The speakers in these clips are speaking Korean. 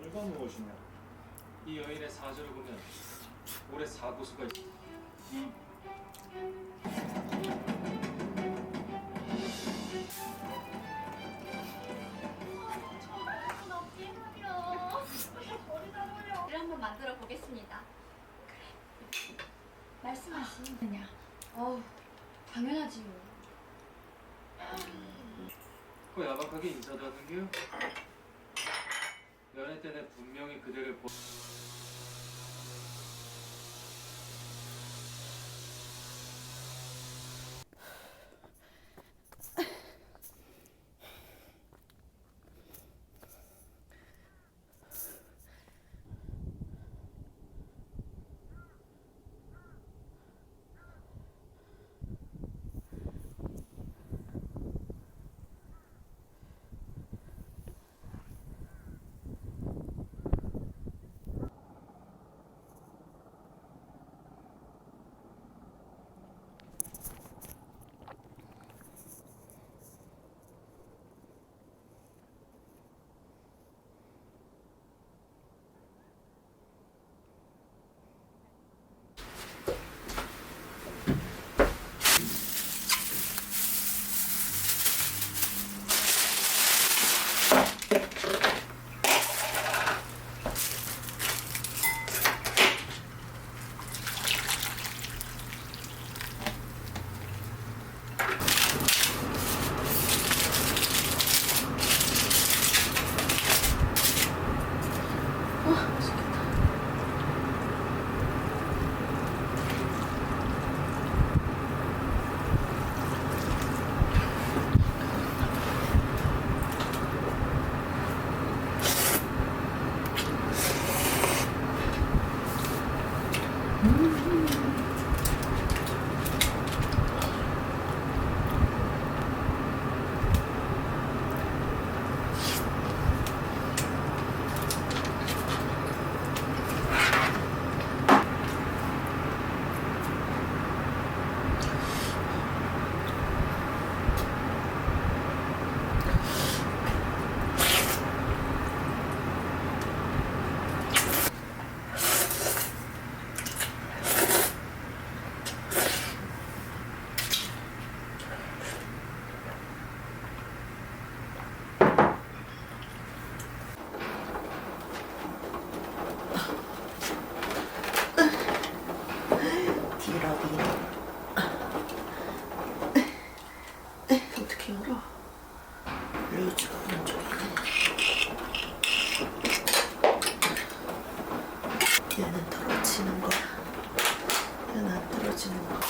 이유가 무엇이냐? 이 여인의 사주를 보면 올해 사고수가 있... 를 한번 만들어 보겠습니다. 그래. 말씀하시느냐? 당연하지요. 그 야박하게 인사도 하는 게요? 연애 때는 분명히 그대를 보... 어떻게 열어? 루즈가 오른쪽이네. 얘는 떨어지는 거야. 얘는 안 떨어지는 거야.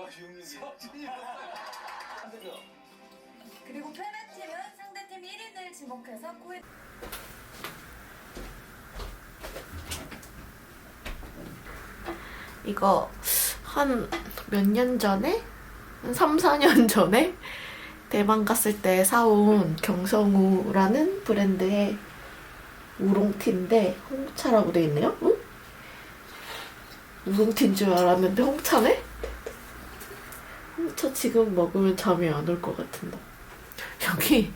6위. 그리고 패배팀은 상대팀 1인을 지목해서 코에 이거 한 몇 년 전에? 한 3, 4년 전에 대만 갔을 때 사온 경성우라는 브랜드의 우롱티인데 홍차라고 돼 있네요? 응? 우롱티인 줄 알았는데 홍차네? 홍차 지금 먹으면 잠이 안 올 것 같은데. 여기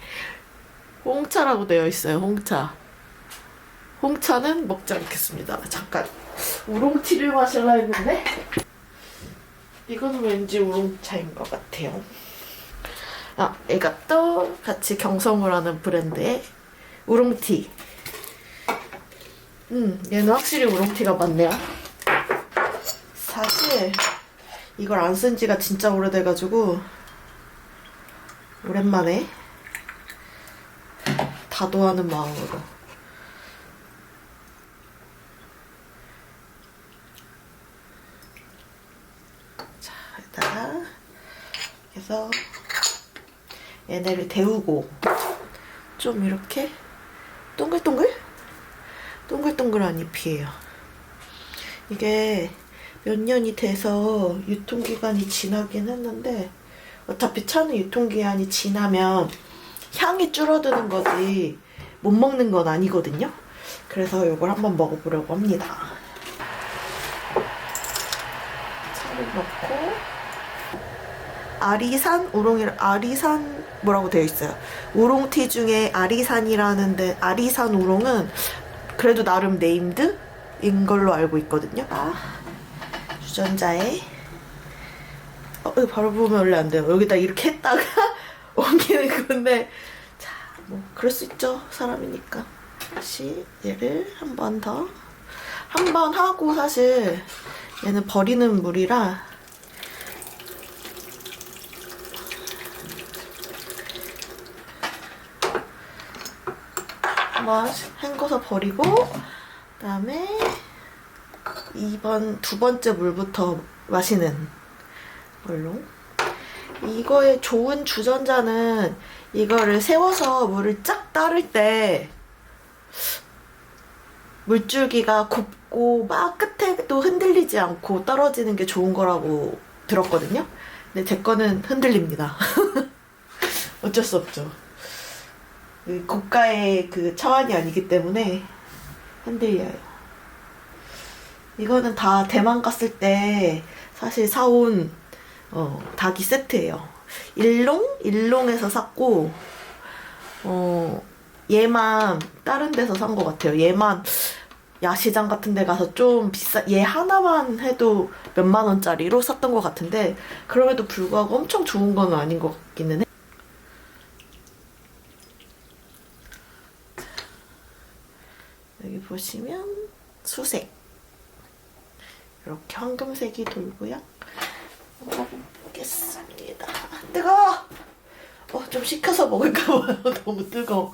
홍차라고 되어 있어요. 홍차. 홍차는 먹지 않겠습니다. 잠깐 우롱티를 마실라 했는데 이거는 왠지 우롱차인 것 같아요. 아, 이것도 같이 경성우라는 브랜드의 우롱티. 얘는 확실히 우롱티가 맞네요. 사실 이걸 안 쓴 지가 진짜 오래돼가지고 오랜만에 다도하는 마음으로 자, 여기다가 그래서 얘네를 데우고 좀 이렇게 동글동글한 잎이에요. 이게 몇 년이 돼서 유통기간이 지나긴 했는데 어차피 차는 유통기한이 지나면 향이 줄어드는 거지 못 먹는 건 아니거든요. 그래서 이걸 한번 먹어보려고 합니다. 차를 넣고 아리산 우롱이 아리산 뭐라고 되어 있어요. 우롱티 중에 아리산이라는데 아리산 우롱은 그래도 나름 네임드인 걸로 알고 있거든요. 주전자에 이거 바로 보면 원래 안 돼요. 여기다 이렇게 했다가 옮기는 건데 자, 뭐 그럴 수 있죠. 사람이니까. 다시 얘를 한 번 더 한 번 하고 사실 얘는 버리는 물이라 한번 헹궈서 버리고 그다음에 두 번째 물부터 마시는 걸로. 이거의 좋은 주전자는 이거를 세워서 물을 쫙 따를 때 물줄기가 곱고 막 끝에도 흔들리지 않고 떨어지는 게 좋은 거라고 들었거든요. 근데 제 거는 흔들립니다. 어쩔 수 없죠. 고가의 그 차원이 아니기 때문에 흔들려요. 이거는 다 대만 갔을 때 사실 사온 닭이 세트예요. 일롱에서 샀고 얘만 다른 데서 산 것 같아요. 얘만 야시장 같은 데 가서 좀 얘 하나만 해도 몇만 원짜리로 샀던 것 같은데 그럼에도 불구하고 엄청 좋은 건 아닌 것 같기는 해. 여기 보시면 수색 이렇게 황금색이 돌고요. 먹어보겠습니다. 뜨거워! 좀 식혀서 먹을까 봐요. 너무 뜨거워.